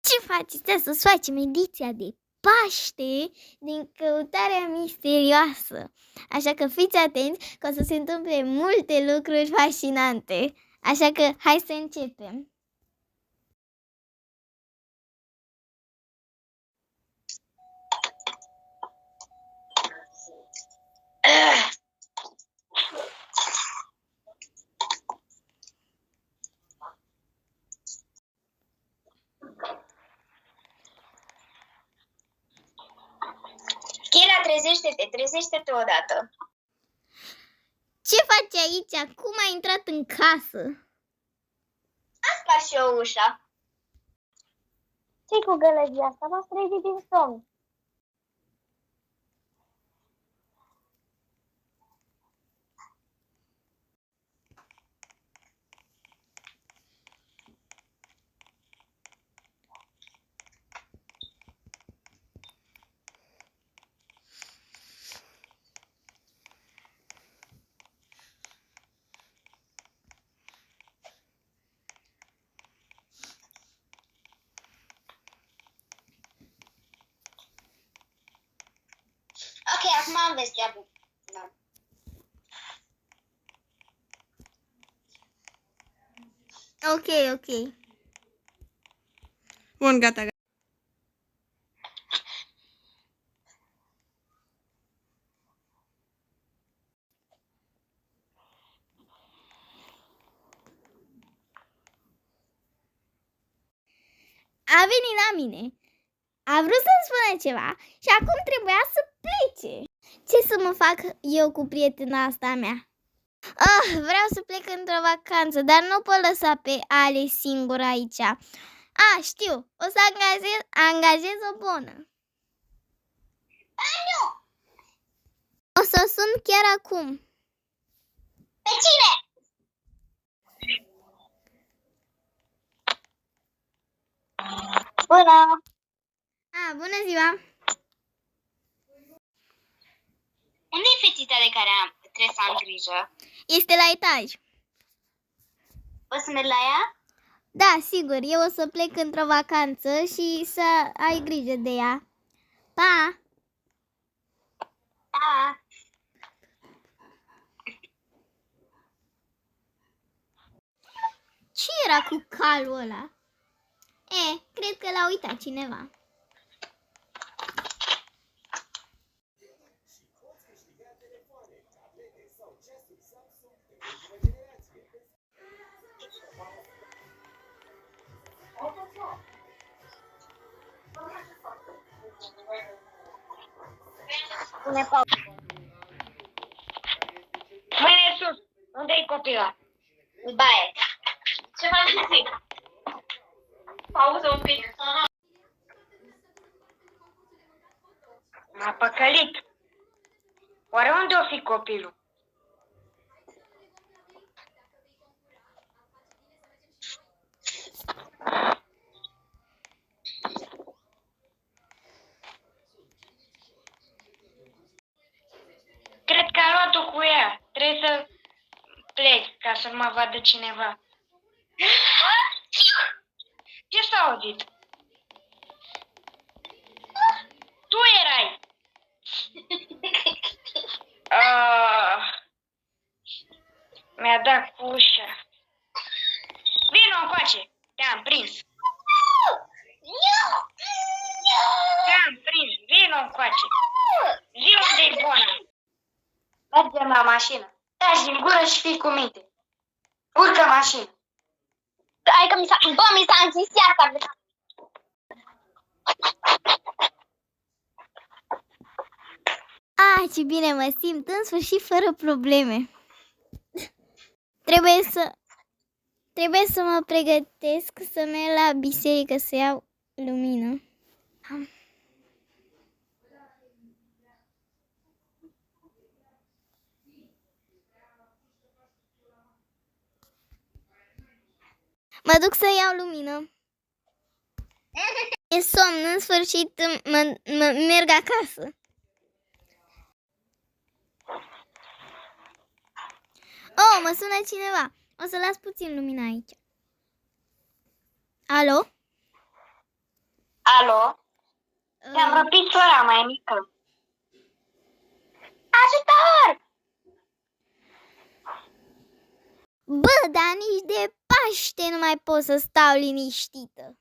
Ce faci? Stai să-ți facem ediția de Paște din Căutarea Misterioasă. Așa că fiți atenți că o să se întâmple multe lucruri fascinante. Așa că hai să începem. Chira, trezește-te odată. Ce faci aici? Cum ai intrat în casă? Am spart și eu ușa. Ce-i cu gălăgia asta? M-am trezit din somn. Ok, acum am vestea bună. Ok. Bun, gata. A venit la mine. A vrut să-mi spună ceva și acum trebuia să plece. Ce să mă fac eu cu prietena asta a mea? Vreau să plec într-o vacanță, dar nu pot lăsa pe Ale singur aici. Știu, o să angajez o bună. Nu! O să sun chiar acum. Pe cine? Bună! Bună ziua! Unde e fetița de care trebuie să am grijă? Este la etaj. O să merg la ea? Da, sigur, eu o să plec într-o vacanță și să ai grijă de ea. Pa! Da. Ce era cu calul ăla? Cred că l-a uitat cineva. Pune pauză. Mâine sus. Unde-i copila? În baie. Ce faci zi? Pauză un pic. M-a păcălit. Oare unde o fi copilul? Cred că a luat-o cu ea. Trebuie să plec ca să nu mă vadă cineva. Ce s-a auzit? Tu erai! Mi-a dat cu ușa. Vino încoace! Te-am prins! Te-am prins! Vino încoace! Zi unde-i bună! Mergem la mașină. Taci din gură și fii cu minte. Urcă mașină. Hai că mi s-a închis iarta. Ce bine mă simt, în sfârșit fără probleme. Trebuie să mă pregătesc să merg la biserică să iau lumină. Mă duc să iau lumină. E somn, în sfârșit merg acasă. Mă sună cineva. O să las puțin lumina aici. Alo? Alo? Mi-am răpit sora mai mică. Ajutor! Bă, dar nici de Paște nu mai pot să stau liniștită.